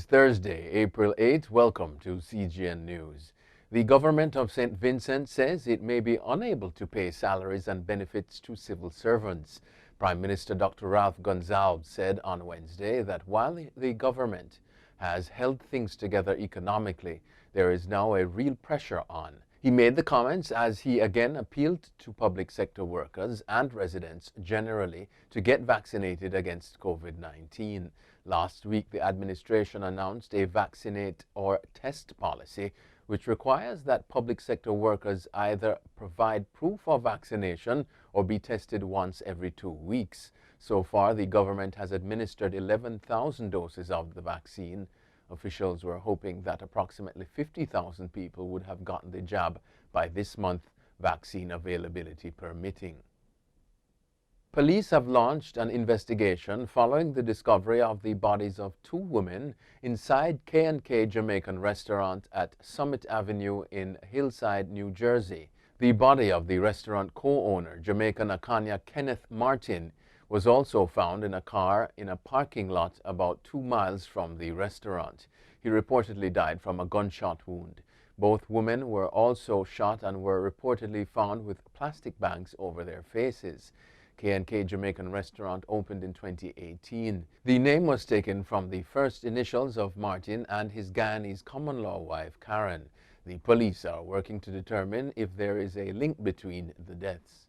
Thursday, April 8. Welcome to CGN News. The government of St. Vincent says it may be unable to pay salaries and benefits to civil servants. Prime Minister Dr. Ralph Gonsalves said on Wednesday that while the government has held things together economically, there is now a real pressure on. He made the comments as he again appealed to public sector workers and residents generally to get vaccinated against COVID-19. Last week, the administration announced a vaccinate or test policy, which requires that public sector workers either provide proof of vaccination or be tested once every 2 weeks. So far, the government has administered 11,000 doses of the vaccine. Officials were hoping that approximately 50,000 people would have gotten the jab by this month, vaccine availability permitting. Police have launched an investigation following the discovery of the bodies of 2 women inside K&K Jamaican restaurant at Summit Avenue in Hillside, New Jersey. The body of the restaurant co-owner, Jamaican Akanya Kenneth Martin, was also found in a car in a parking lot about 2 miles from the restaurant. He reportedly died from a gunshot wound. Both women were also shot and were reportedly found with plastic bags over their faces. K&K Jamaican restaurant opened in 2018. The name was taken from the first initials of Martin and his Guyanese common-law wife, Karen. The police are working to determine if there is a link between the deaths.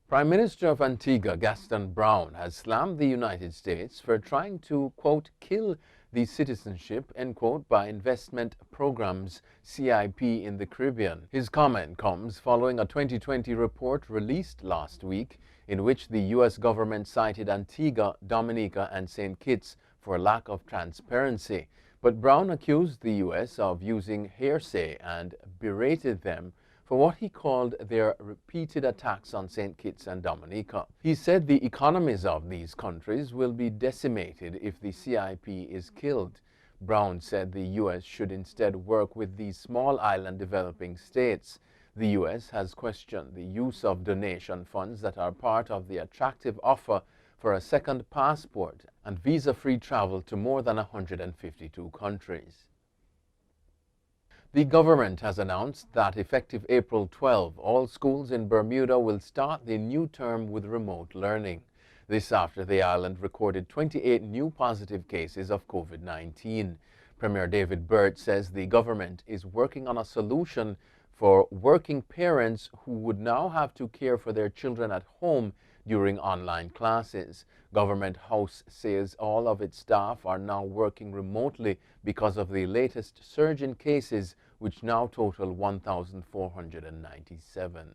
Prime Minister of Antigua, Gaston Brown, has slammed the United States for trying to, quote, kill the citizenship, end quote, by investment programs, CIP, in the Caribbean. His comment comes following a 2020 report released last week in which the U.S. government cited Antigua, Dominica, and St. Kitts for lack of transparency. But Brown accused the U.S. of using hearsay and berated them for what he called their repeated attacks on St. Kitts and Dominica. He said the economies of these countries will be decimated if the CIP is killed. Brown said the U.S. should instead work with these small island developing states. The U.S. has questioned the use of donation funds that are part of the attractive offer for a second passport and visa-free travel to more than 152 countries. The government has announced that effective April 12, all schools in Bermuda will start the new term with remote learning. This after the island recorded 28 new positive cases of COVID-19. Premier David Burt says the government is working on a solution for working parents who would now have to care for their children at home during online classes. Government House says all of its staff are now working remotely because of the latest surge in cases, which now total 1,497.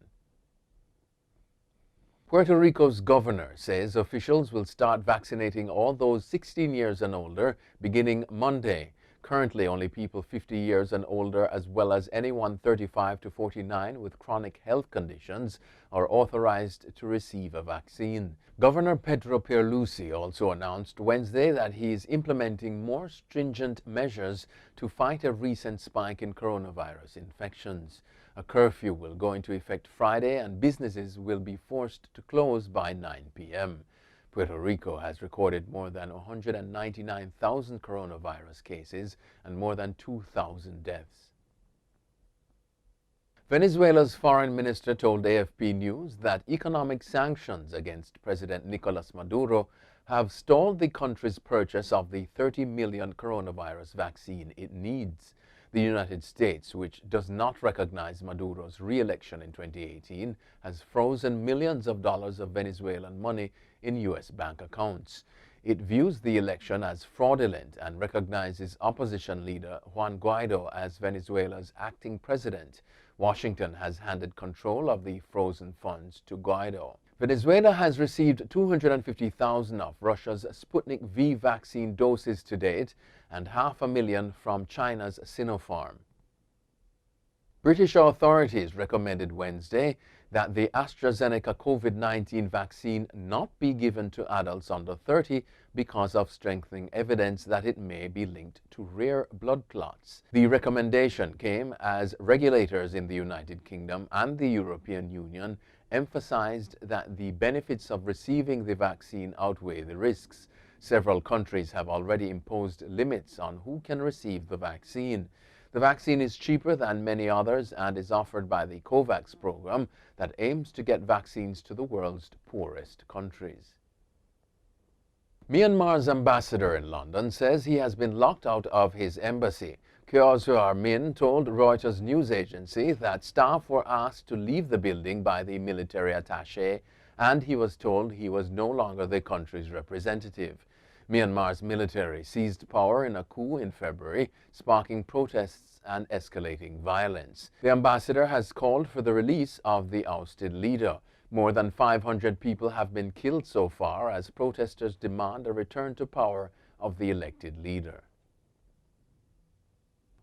Puerto Rico's governor says officials will start vaccinating all those 16 years and older beginning Monday. Currently, only people 50 years and older, as well as anyone 35 to 49 with chronic health conditions, are authorized to receive a vaccine. Governor Pedro Pierluisi also announced Wednesday that he is implementing more stringent measures to fight a recent spike in coronavirus infections. A curfew will go into effect Friday and businesses will be forced to close by 9 p.m. Puerto Rico has recorded more than 199,000 coronavirus cases and more than 2,000 deaths. Venezuela's foreign minister told AFP News that economic sanctions against President Nicolas Maduro have stalled the country's purchase of the 30 million coronavirus vaccine it needs. The United States, which does not recognize Maduro's re-election in 2018, has frozen millions of dollars of Venezuelan money in U.S. bank accounts. It views the election as fraudulent and recognizes opposition leader Juan Guaido as Venezuela's acting president. Washington has handed control of the frozen funds to Guaido. Venezuela has received 250,000 of Russia's Sputnik V vaccine doses to date and 500,000 from China's Sinopharm. British authorities recommended Wednesday that the AstraZeneca COVID-19 vaccine not be given to adults under 30 because of strengthening evidence that it may be linked to rare blood clots. The recommendation came as regulators in the United Kingdom and the European Union emphasized that the benefits of receiving the vaccine outweigh the risks. Several countries have already imposed limits on who can receive the vaccine. The vaccine is cheaper than many others and is offered by the COVAX program that aims to get vaccines to the world's poorest countries. Myanmar's ambassador in London says he has been locked out of his embassy. Kyaw Soe Min told Reuters news agency that staff were asked to leave the building by the military attache, and he was told he was no longer the country's representative. Myanmar's military seized power in a coup in February, sparking protests and escalating violence. The ambassador has called for the release of the ousted leader. More than 500 people have been killed so far as protesters demand a return to power of the elected leader.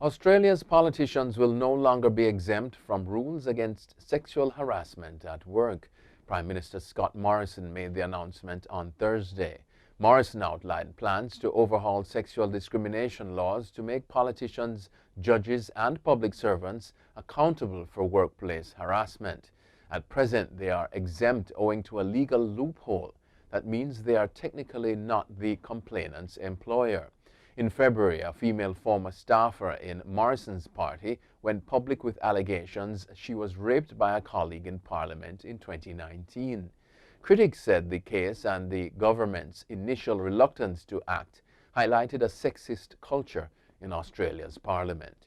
Australia's politicians will no longer be exempt from rules against sexual harassment at work. Prime Minister Scott Morrison made the announcement on Thursday. Morrison outlined plans to overhaul sexual discrimination laws to make politicians, judges, and public servants accountable for workplace harassment. At present, they are exempt owing to a legal loophole. That means they are technically not the complainant's employer. In February, a female former staffer in Morrison's party went public with allegations she was raped by a colleague in Parliament in 2019. Critics said the case and the government's initial reluctance to act highlighted a sexist culture in Australia's Parliament.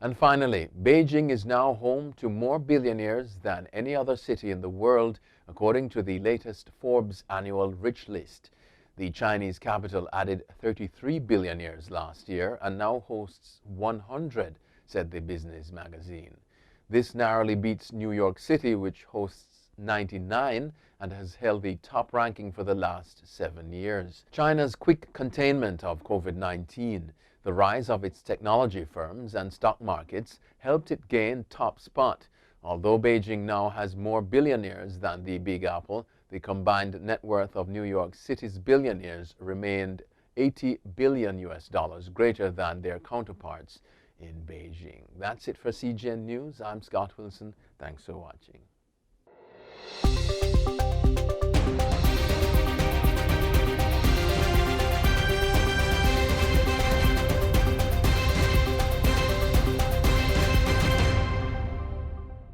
And finally, Beijing is now home to more billionaires than any other city in the world, according to the latest Forbes annual Rich List. The Chinese capital added 33 billionaires last year and now hosts 100, said the business magazine. This narrowly beats New York City, which hosts 99 and has held the top ranking for the last 7 years. China's quick containment of COVID-19, the rise of its technology firms and stock markets helped it gain top spot. Although Beijing now has more billionaires than the Big Apple, the combined net worth of New York City's billionaires remained $80 billion greater than their counterparts in Beijing. That's it for CGN News. I'm Scott Wilson. Thanks for watching.